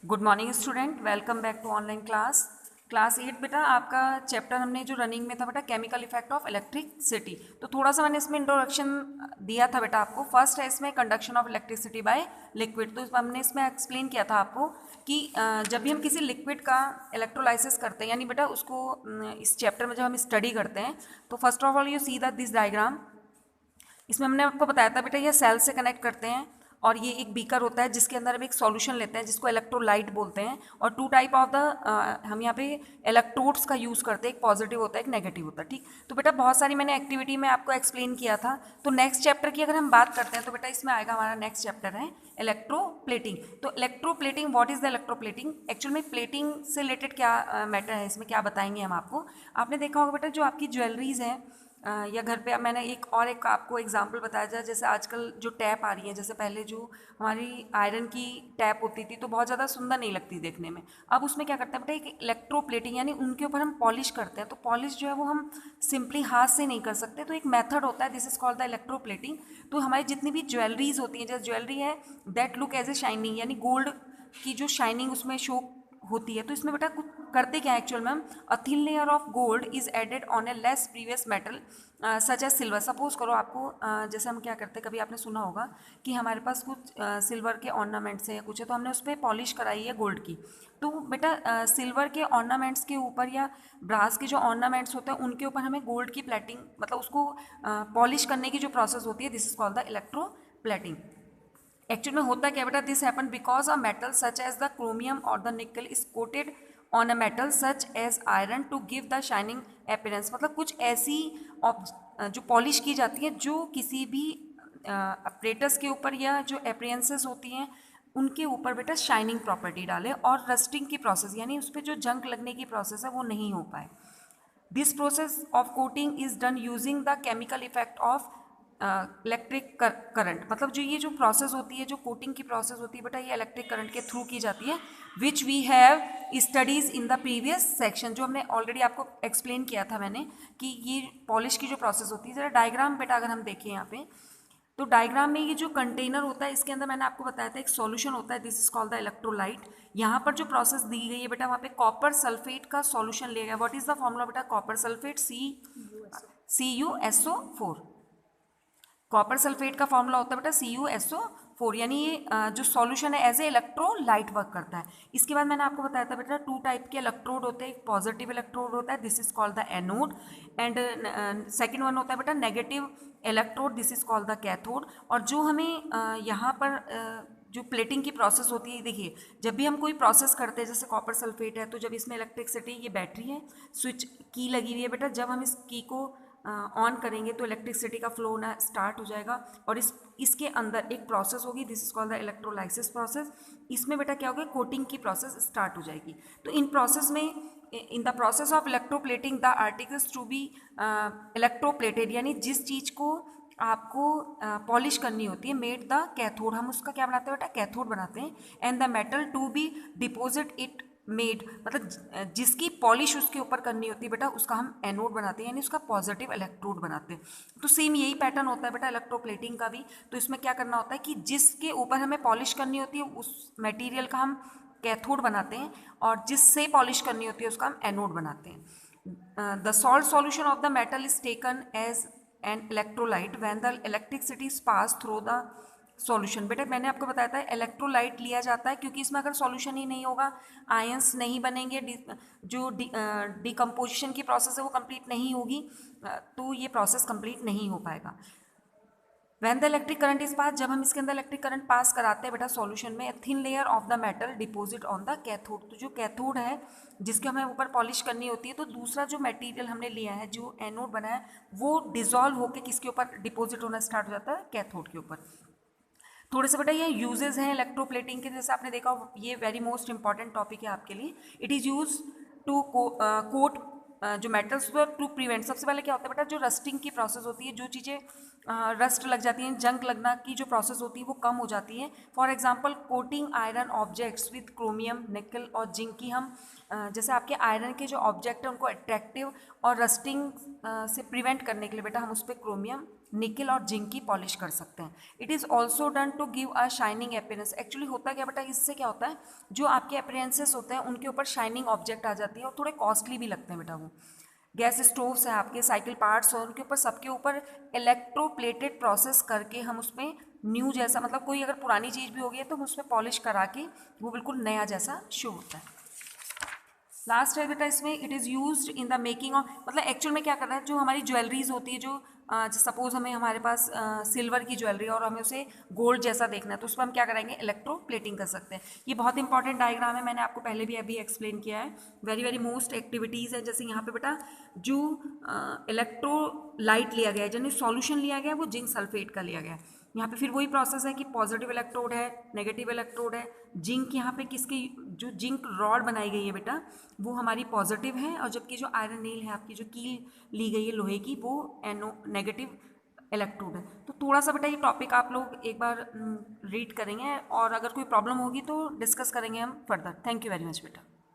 Good morning student, welcome back to online class 8। बेटा आपका chapter हमने जो रनिंग में था बेटा केमिकल इफेक्ट ऑफ इलेक्ट्रिसिटी। तो थोड़ा सा मैंने इसमें इंट्रोडक्शन दिया था बेटा आपको। फर्स्ट है इसमें conduction of electricity by liquid. तो हमने इसमें एक्सप्लेन किया था आपको कि जब भी हम किसी लिक्विड का इलेक्ट्रोलाइसिस करते हैं, यानी बेटा उसको इस चैप्टर में जब हम स्टडी करते हैं तो first of all you see that this diagram. इसमें हमने आपको बताया था बेटा ये सेल से कनेक्ट करते हैं और ये एक बीकर होता है जिसके अंदर हम एक सॉल्यूशन लेते हैं जिसको इलेक्ट्रोलाइट बोलते हैं। और टू टाइप ऑफ द हम यहाँ पे इलेक्ट्रोड्स का यूज़ करते हैं, एक पॉजिटिव होता है एक नेगेटिव होता है। ठीक, तो बेटा बहुत सारी मैंने एक्टिविटी में आपको एक्सप्लेन किया था। तो नेक्स्ट चैप्टर की अगर हम बात करते हैं तो बेटा इसमें आएगा हमारा नेक्स्ट चैप्टर है इलेक्ट्रोप्लेटिंग। तो electroplating, what is the electroplating? Actual में प्लेटिंग से रिलेटेड क्या मैटर है, इसमें क्या बताएंगे हम आपको। आपने देखा होगा बेटा जो आपकी ज्वेलरीज हैं या घर पे, अब मैंने एक आपको एग्जांपल बताया जाए, जैसे आजकल जो टैप आ रही है, जैसे पहले जो हमारी आयरन की टैप होती थी तो बहुत ज़्यादा सुंदर नहीं लगती देखने में। अब उसमें क्या करते हैं बेटा, एक इलेक्ट्रोप्लेटिंग, यानी उनके ऊपर हम पॉलिश करते हैं। तो पॉलिश जो है वो हम सिंपली हाथ से नहीं कर सकते, तो एक मेथड होता है, this is called the electroplating. तो हमारी जितनी भी ज्वेलरीज होती हैं, जैसे ज्वेलरी है that look as a shining, यानी गोल्ड की जो शाइनिंग उसमें शो होती है। तो इसमें बेटा कुछ करते क्या है एक्चुअल में, हम a thin layer of gold is added on a less previous metal such as silver. Suppose करो आपको जैसे हम क्या करते हैं, कभी आपने सुना होगा कि हमारे पास कुछ सिल्वर के ऑर्नामेंट्स है या कुछ है, तो हमने उस पर पॉलिश कराई है गोल्ड की। तो बेटा सिल्वर के ऑर्नामेंट्स के ऊपर या ब्रास के जो ऑर्नामेंट्स होते हैं उनके ऊपर हमें गोल्ड की प्लेटिंग, मतलब उसको पॉलिश करने की जो प्रोसेस होती है, this is called the electro plating. Actual में होता क्या बेटा, this happen because a metal such as the chromium और the nickel is coated on a metal such as iron to give the shining appearance. मतलब कुछ ऐसी जो polish की जाती है जो किसी भी अपरेटस के ऊपर या जो अपीयरेंसेस होती हैं उनके ऊपर बेटा शाइनिंग प्रॉपर्टी डाले, और रस्टिंग की प्रोसेस यानी उस पर जो जंग लगने की प्रोसेस है वो नहीं हो पाए। This process of coating is done using the chemical effect of electric current. मतलब जो ये जो प्रोसेस होती है, जो कोटिंग की प्रोसेस होती है बेटा, ये इलेक्ट्रिक करंट के थ्रू की जाती है, which we have studies in the previous section. जो हमने ऑलरेडी आपको एक्सप्लेन किया था मैंने कि ये पॉलिश की जो प्रोसेस होती है। जरा डायग्राम बेटा अगर हम देखें यहाँ पे, तो डायग्राम में ये जो कंटेनर होता है इसके अंदर मैंने आपको बताया था एक सॉल्यूशन होता है, this is called the electrolyte. यहाँ पर जो प्रोसेस दी गई है बेटा, वहाँ पे कॉपर सल्फेट का सॉल्यूशन लिया गया। व्हाट इज द फॉर्मूला बेटा, copper sulphate CuSO4। Copper sulphate का फॉर्मूला होता है बेटा CuSO4, यानी ये जो सॉल्यूशन है एज ए इलेक्ट्रोलाइट वर्क करता है। इसके बाद मैंने आपको बताया था बेटा टू टाइप के इलेक्ट्रोड होते हैं, एक पॉजिटिव इलेक्ट्रोड होता है, this is called the anode, and second one होता है बेटा negative electrode, this is called the cathode. और जो हमें यहाँ पर जो प्लेटिंग की प्रोसेस होती है, देखिए जब भी हम कोई प्रोसेस करते हैं, जैसे कॉपर सल्फेट है, तो जब इसमें इलेक्ट्रिसिटी, ये बैटरी है, स्विच की लगी हुई है बेटा, जब हम इस की को ऑन करेंगे तो इलेक्ट्रिसिटी का फ्लो होना स्टार्ट हो जाएगा, और इसके अंदर एक प्रोसेस होगी, this is called the electrolysis process. इसमें बेटा क्या होगा, कोटिंग की प्रोसेस स्टार्ट हो जाएगी। तो इन प्रोसेस में, in the process of electroplating the articles to be electroplated, यानी जिस चीज़ को आपको पॉलिश करनी होती है, मेड द कैथोड, हम उसका क्या बनाते हैं बेटा, कैथोड बनाते हैं, and the metal to be deposit it made, मतलब जिसकी पॉलिश उसके ऊपर करनी होती है बेटा उसका हम एनोड बनाते हैं, यानी उसका पॉजिटिव इलेक्ट्रोड बनाते हैं। तो सेम यही पैटर्न होता है बेटा इलेक्ट्रोप्लेटिंग का भी। तो इसमें क्या करना होता है कि जिसके ऊपर हमें पॉलिश करनी होती है उस मटेरियल का हम कैथोड बनाते हैं, और जिससे पॉलिश करनी होती है उसका हम एनोड बनाते हैं। The salt solution of the metal is taken as an electrolyte when the electricity is pass through the solution. बेटा मैंने आपको बताया था इलेक्ट्रोलाइट लिया जाता है क्योंकि इसमें अगर सॉल्यूशन ही नहीं होगा, आयंस नहीं बनेंगे, जो डिकम्पोजिशन की प्रोसेस है वो कंप्लीट नहीं होगी, तो ये प्रोसेस कंप्लीट नहीं हो पाएगा। When the electric current is pass, जब हम इसके अंदर इलेक्ट्रिक करंट पास कराते हैं बेटा सॉल्यूशन में, thin layer of the metal deposit on the cathode. तो जो कैथोड है जिसके हमें ऊपर पॉलिश करनी होती है, तो दूसरा जो मटेरियल हमने लिया है जो एनोड बना है वो डिजॉल्व होकर किसके ऊपर डिपोजिट होना स्टार्ट हो जाता है, कैथोड के ऊपर। थोड़े से बेटा ये यूजेस हैं इलेक्ट्रोप्लेटिंग के, जैसे आपने देखा ये वेरी मोस्ट इंपॉर्टेंट टॉपिक है आपके लिए। It is use to coat जो मेटल्स टू प्रिवेंट। सबसे पहले क्या होता है बेटा, जो रस्टिंग की प्रोसेस होती है, जो चीज़ें रस्ट लग जाती हैं, जंग लगना की जो प्रोसेस होती है वो कम हो जाती है। For example coating iron objects with chromium, निकल और जिंक की हम जैसे आपके आयरन के जो ऑब्जेक्ट है उनको अट्रैक्टिव और रस्टिंग से प्रिवेंट करने के लिए बेटा हम उस पर क्रोमियम निकल और जिंक की पॉलिश कर सकते हैं। It is also done to give a shining appearance. Actually होता क्या बेटा, इससे क्या होता है, जो आपके अपीयरेंसेस होते हैं उनके ऊपर शाइनिंग ऑब्जेक्ट आ जाती है और थोड़े कॉस्टली भी लगते हैं बेटा। वो गैस स्टोव्स है आपके, साइकिल पार्ट्स और उनके ऊपर सबके ऊपर इलेक्ट्रोप्लेटेड प्रोसेस करके हम उसमें न्यू जैसा, मतलब कोई अगर पुरानी चीज़ भी होगी है तो हम उसमें पॉलिश करा के वो बिल्कुल नया जैसा शो होता है। लास्ट है बेटा इसमें, it is used in the making of, मतलब एक्चुअल में क्या करना है, जो हमारी ज्वेलरीज होती है, जो सपोज हमें हमारे पास सिल्वर की ज्वेलरी और हमें उसे गोल्ड जैसा देखना है तो उस पर हम क्या कराएंगे, इलेक्ट्रो प्लेटिंग कर सकते हैं। ये बहुत इंपॉर्टेंट डायग्राम है, मैंने आपको पहले भी अभी एक्सप्लेन किया है। वेरी वेरी मोस्ट एक्टिविटीज़ है, जैसे यहाँ पे बेटा जो इलेक्ट्रोलाइट लिया गया है, यानी सॉल्यूशन लिया गया है वो जिंक सल्फेट का लिया गया है। यहाँ पे फिर वही प्रोसेस है कि पॉजिटिव इलेक्ट्रोड है, नेगेटिव इलेक्ट्रोड है। जिंक यहाँ पे किसकी, जो जिंक रॉड बनाई गई है बेटा वो हमारी पॉजिटिव है, और जबकि जो आयरन नेल है आपकी, जो कील ली गई है लोहे की, वो एनो नेगेटिव इलेक्ट्रोड है। तो थोड़ा सा बेटा ये टॉपिक आप लोग एक बार रीड करेंगे और अगर कोई प्रॉब्लम होगी तो डिस्कस करेंगे हम further. Thank you very much बेटा।